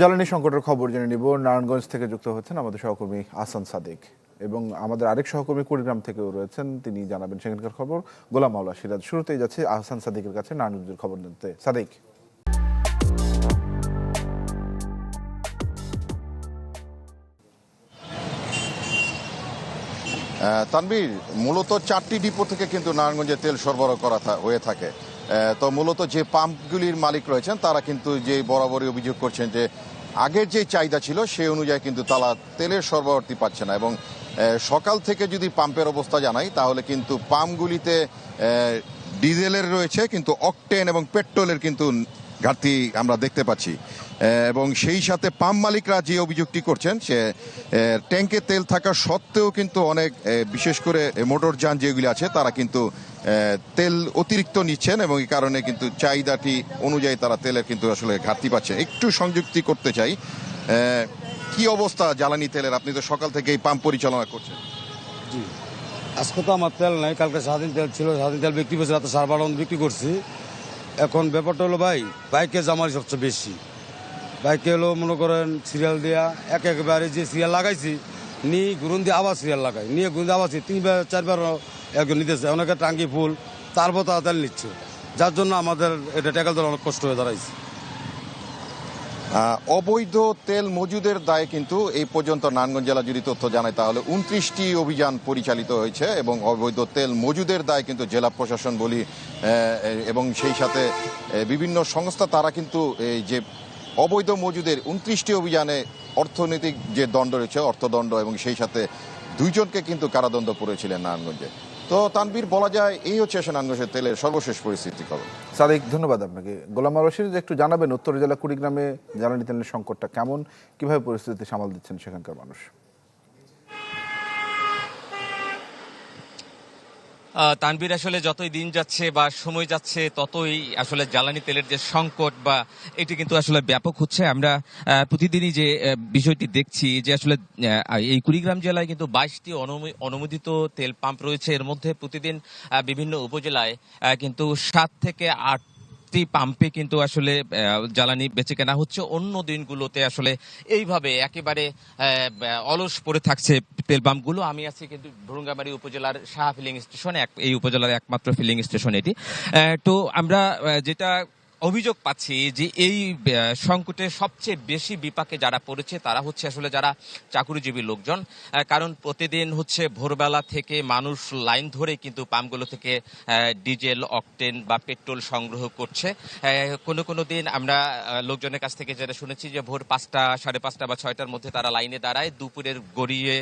জ্বালানি সংকটের খবর জেনে নিব। নারায়ণগঞ্জ থেকে যুক্ত হচ্ছেন আমাদের সহকর্মী আহসান সাদিক এবং আমাদের আরেক সহকর্মী কুড়িগ্রাম থেকেও রয়েছেন, তিনি জানাবেন সেখানকার খবর। গোলাম মাওলা সিরাজ, শুরুতেই যাচ্ছে আহসান সাদিকের কাছে নারায়ণগঞ্জের খবর নিতে। সাদিক। তানভীর, মূলত 4টি ডিপো থেকে কিন্তু নারায়ণগঞ্জে তেল সরবরাহ করা হয়ে থাকে। তো মূলত যে পাম্পগুলির মালিক রয়েছেন তারা কিন্তু যে বরাবরই অভিযোগ করছেন যে আগের যে চাহিদা ছিল সেই অনুযায়ী কিন্তু তারা তেলের সরবরাহটি পাচ্ছে না। এবং সকাল থেকে যদি পাম্পের অবস্থা জানাই তাহলে কিন্তু পাম্পগুলিতে ডিজেলের রয়েছে, কিন্তু অকটেন এবং পেট্রোলের কিন্তু ঘাটতি আমরা দেখতে পাচ্ছি। এবং সেই সাথে পাম্প মালিকরা যে অভিযোগটি করছেন, সে ট্যাঙ্কে তেল থাকা সত্ত্বেও কিন্তু অনেক, বিশেষ করে মোটর যান যেগুলি আছে তারা কিন্তু তেল অতিরিক্ত নিচ্ছেন এবং এই কারণে কিন্তু চাহিদাটি অনুযায়ী তারা তেলের কিন্তু আসলে ঘাটতি পাচ্ছে। একটু সংযুক্তি করতে চাই, কি অবস্থা জ্বালানি তেলের? আপনি তো সকাল থেকে এই পাম্প পরিচালনা করছেন। জি, আজকে তো আমার তেল নাই, কালকে স্বাধীন তেল ছিল, স্বাধীন তেল বিক্রি করছি, রাতে 12.5 বিক্রি করছি। এখন ব্যাপারটা হলো ভাই, বাইকে জামারি সবচেয়ে বেশি। বাইকে হলো মনে করেন সিরিয়াল দেওয়া, একেবারে যে সিরিয়াল লাগাইছি নিয়ে ঘুরুন দিয়ে আবার সিরিয়াল লাগাই, নিয়ে ঘুরুন দিয়ে আবার 3বার 4বার একজন নিতেছে, অনেকে টাঙ্কি ফুল, তারপর তারা তেল নিচ্ছে, যার জন্য আমাদের এটা ট্যাকেল দেওয়া অনেক কষ্ট হয়ে দাঁড়াইছে। অবৈধ তেল মজুদের দায়ে কিন্তু এই পর্যন্ত নারায়ণগঞ্জ জেলা যদি তথ্য জানায় তাহলে 29টি অভিযান পরিচালিত হয়েছে এবং অবৈধ তেল মজুদের দায়ে কিন্তু জেলা প্রশাসন বলি এবং সেই সাথে বিভিন্ন সংস্থা তারা কিন্তু এই যে অবৈধ মজুদের 29টি অভিযানে অর্থনৈতিক যে দণ্ড রয়েছে, অর্থদণ্ড, এবং সেই সাথে 2 জনকে কিন্তু কারাদণ্ড পড়েছিলেন নারায়ণগঞ্জে। তো তানভীর, বলা যায় এই হচ্ছে নারায়ণগঞ্জের তেলের সর্বশেষ পরিস্থিতি খবর। সাদিক, ধন্যবাদ আপনাকে। গোলাম মাওলা সিরাজ, একটু জানাবেন উত্তর জেলা কুড়িগ্রামে জ্বালানি তেলের সংকটটা কেমন, কিভাবে পরিস্থিতি সামাল দিচ্ছেন সেখানকার মানুষ? তানভীর, আসলে যতই দিন যাচ্ছে বা সময় যাচ্ছে ততই আসলে জ্বালানি তেলের যে সংকট বা এটি কিন্তু আসলে ব্যাপক হচ্ছে। আমরা প্রতিদিনই যে বিষয়টি দেখছি যে আসলে এই কুড়িগ্রাম জেলায় কিন্তু 22টি অনুমোদিত তেল পাম্প রয়েছে। এর মধ্যে প্রতিদিন বিভিন্ন উপজেলায় কিন্তু 7 থেকে 8 পাম্পে কিন্তু আসলে জ্বালানি বেচে কেনা হচ্ছে। অন্য দিনগুলোতে আসলে এইভাবে একেবারে অলস পড়ে থাকছে তেল পাম্পগুলো। আমি আছি কিন্তু ভুরুঙ্গামারী উপজেলার শাহ ফিলিং স্টেশন, এই উপজেলার একমাত্র ফিলিং স্টেশন এটি। তো আমরা যেটা অভিযোগ পাচ্ছি যে এই সংকটে সবচেয়ে বেশি বিপাকে যারা পড়েছে তারা হচ্ছে আসলে যারা চাকুরিজীবী লোকজন। কারণ প্রতিদিন হচ্ছে ভোরবেলা থেকে মানুষ লাইন ধরে কিন্তু পাম্পগুলো থেকে ডিজেল, অকটেন বা পেট্রোল সংগ্রহ করছে। কোনো দিন আমরা লোকজনের কাছ থেকে যেটা শুনেছি যে ভোর 5টা, 5:30 বা 6টার মধ্যে তারা লাইনে দাঁড়ায়, দুপুরের গড়িয়ে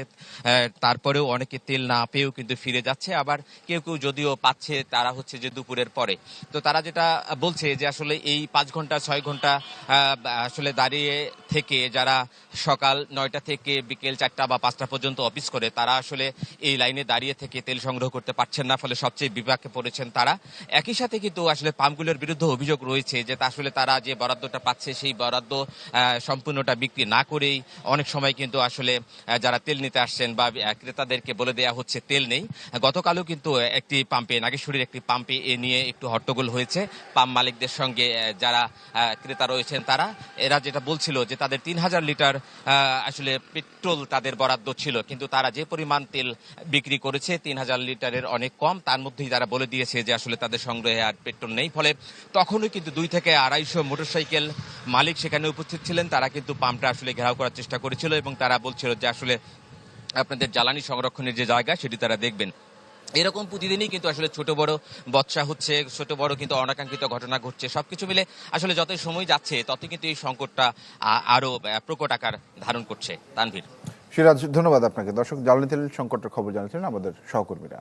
তারপরেও অনেকে তেল না পেয়েও কিন্তু ফিরে যাচ্ছে। আবার কেউ কেউ যদিও পাচ্ছে তারা হচ্ছে যে দুপুরের পরে। তো তারা যেটা বলছে যে আসলে এই 5 ঘন্টা 6 ঘন্টা আসলে দাঁড়িয়ে থেকে যারা সকাল 9টা থেকে বিকেল 4টা বা 5টা পর্যন্ত অফিস করে তারা আসলে এই লাইনে দাঁড়িয়ে থেকে তেল সংগ্রহ করতে পারছেন না, ফলে সবচেয়ে বিপাকে পড়েছেন তারা। একই সাথে কিন্তু আসলে পাম্পগুলোর বিরুদ্ধে অভিযোগ রয়েছে যে আসলে তারা যে বরাদ্দটা পাচ্ছে সেই বরাদ্দ সম্পূর্ণটা বিক্রি না করেই অনেক সময় কিন্তু আসলে যারা তেল নিতে আসছেন বা ক্রেতাদেরকে বলে দেওয়া হচ্ছে তেল নেই। গতকালও কিন্তু একটি পাম্পে, নাগেশ্বরীর একটি পাম্পে এ নিয়ে একটু হট্টগোল হয়েছে পাম্প মালিকদের সঙ্গে। যারা ক্রেতা রয়েছেন তারা এরা যেটা বলছিল যে তাদের 3000 লিটার আসলে পেট্রোল তাদের বরাদ্দ ছিল, কিন্তু তারা যে পরিমাণ তেল বিক্রি করেছে 3000 লিটারের অনেক কম। তার মধ্যেই তারা বলে দিয়েছে যে আসলে তাদের সংগ্রহে আর পেট্রোল নেই। ফলে তখনও কিন্তু 2 থেকে 250 মোটরসাইকেল মালিক সেখানে উপস্থিত ছিলেন। তারা কিন্তু পাম্পটা আসলে ঘেরাও করার চেষ্টা করেছিল এবং তারা বলছিল যে আসলে আপনাদের জ্বালানি সংরক্ষণের যে জায়গা সেটি তারা দেখবেন। এরকম প্রতিদিনই কিন্তু আসলে ছোট বড় বচসা হচ্ছে, ছোট বড় কিন্তু অনাকাঙ্ক্ষিত ঘটনা ঘটছে। সবকিছু মিলে আসলে যতই সময় যাচ্ছে ততই কিন্তু এই সংকটটা আরো প্রকট আকার ধারণ করছে। তানভীর। সিরাজ, ধন্যবাদ আপনাকে। দর্শক, জ্বালানি তেলের সংকটের খবর জানাচ্ছিলেন আমাদের সহকর্মীরা।